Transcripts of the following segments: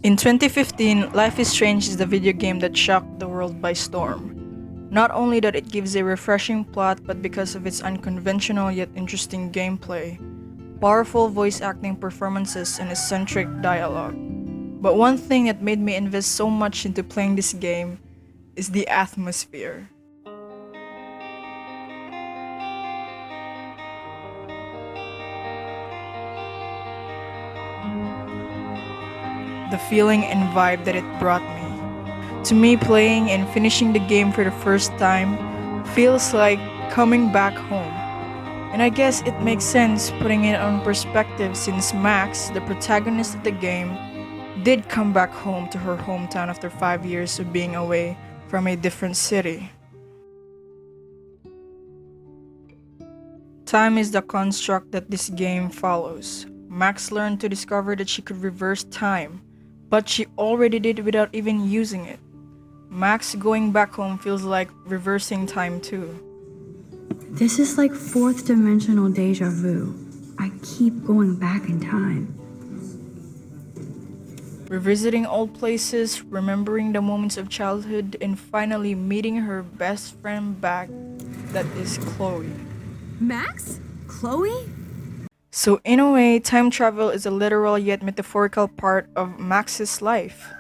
In 2015, Life is Strange is the video game that shocked the world by storm. Not only that it gives a refreshing plot, but because of its unconventional yet interesting gameplay, powerful voice acting performances, and eccentric dialogue. But one thing that made me invest so much into playing this game is the atmosphere. The feeling and vibe that it brought me. To me, playing and finishing the game for the first time feels like coming back home. And I guess it makes sense putting it on perspective since Max, the protagonist of the game, did come back home to her hometown after 5 years of being away from a different city. Time is the construct that this game follows. Max learned to discover that she could reverse time, but she already did without even using it. Max going back home feels like reversing time too. This is like fourth dimensional deja vu. I keep going back in time. Revisiting old places, remembering the moments of childhood, and finally meeting her best friend back, that is Chloe. Max? Chloe? So in a way, time travel is a literal yet metaphorical part of Max's life.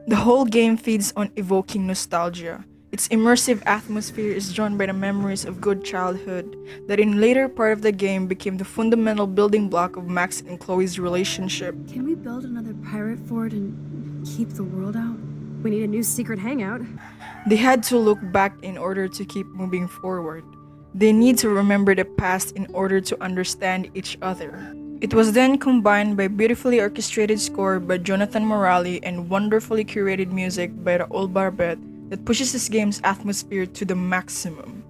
The whole game feeds on evoking nostalgia. Its immersive atmosphere is drawn by the memories of good childhood that in later part of the game became the fundamental building block of Max and Chloe's relationship. Can we build another pirate fort and keep the world out? We need a new secret hangout. They had to look back in order to keep moving forward. They need to remember the past in order to understand each other. It was then combined by beautifully orchestrated score by Jonathan Morali and wonderfully curated music by Raul Barbet that pushes this game's atmosphere to the maximum.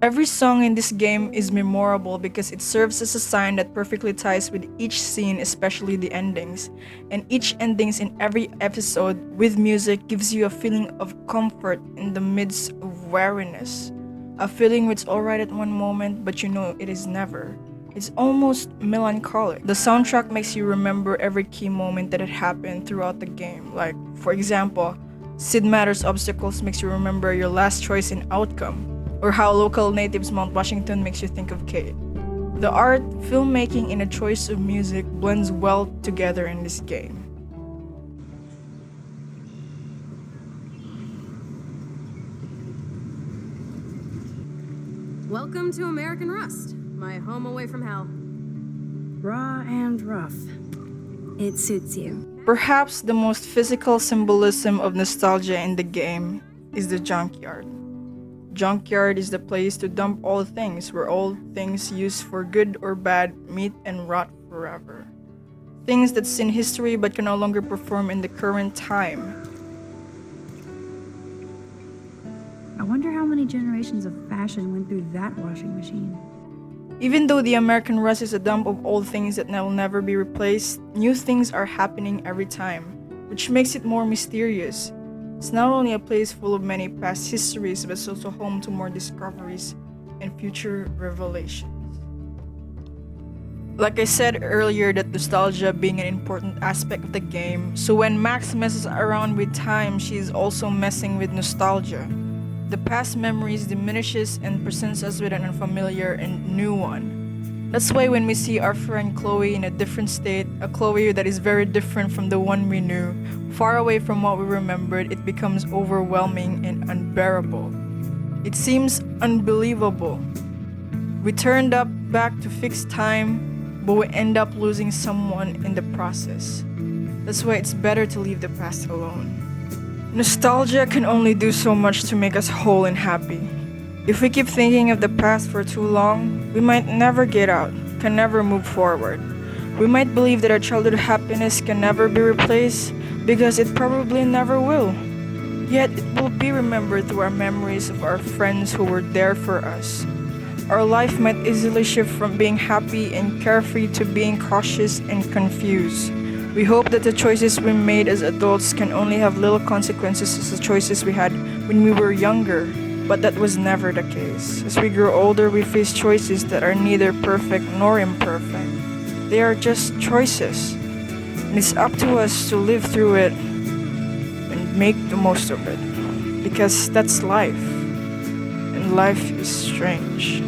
Every song in this game is memorable because it serves as a sign that perfectly ties with each scene, especially the endings. And each endings in every episode with music gives you a feeling of comfort in the midst of weariness. A feeling which is alright at one moment, but you know it is never. It's almost melancholic. The soundtrack makes you remember every key moment that had happened throughout the game. Like, for example, Syd Matters obstacles makes you remember your last choice and outcome, or how local natives Mount Washington makes you think of Kate. The art, filmmaking, and the choice of music blends well together in this game. Welcome to American Rust, my home away from hell. Raw and rough. It suits you. Perhaps the most physical symbolism of nostalgia in the game is the Junkyard. Junkyard is the place to dump all things, where all things used for good or bad meet and rot forever. Things that's in history but can no longer perform in the current time. I wonder how many generations of fashion went through that washing machine. Even though the American Rust is a dump of old things that will never be replaced, new things are happening every time, which makes it more mysterious. It's not only a place full of many past histories, but it's also home to more discoveries and future revelations. Like I said earlier, that nostalgia being an important aspect of the game, so when Max messes around with time, she is also messing with nostalgia. The past memories diminishes and presents us with an unfamiliar and new one. That's why when we see our friend Chloe in a different state, a Chloe that is very different from the one we knew, far away from what we remembered, it becomes overwhelming and unbearable. It seems unbelievable. We turned up back to fix time, but we end up losing someone in the process. That's why it's better to leave the past alone. Nostalgia can only do so much to make us whole and happy. If we keep thinking of the past for too long, we might never get out, can never move forward. We might believe that our childhood happiness can never be replaced because it probably never will. Yet it will be remembered through our memories of our friends who were there for us. Our life might easily shift from being happy and carefree to being cautious and confused. We hope that the choices we made as adults can only have little consequences as the choices we had when we were younger, but that was never the case. As we grow older, we face choices that are neither perfect nor imperfect. They are just choices. And it's up to us to live through it and make the most of it. Because that's life. And life is strange.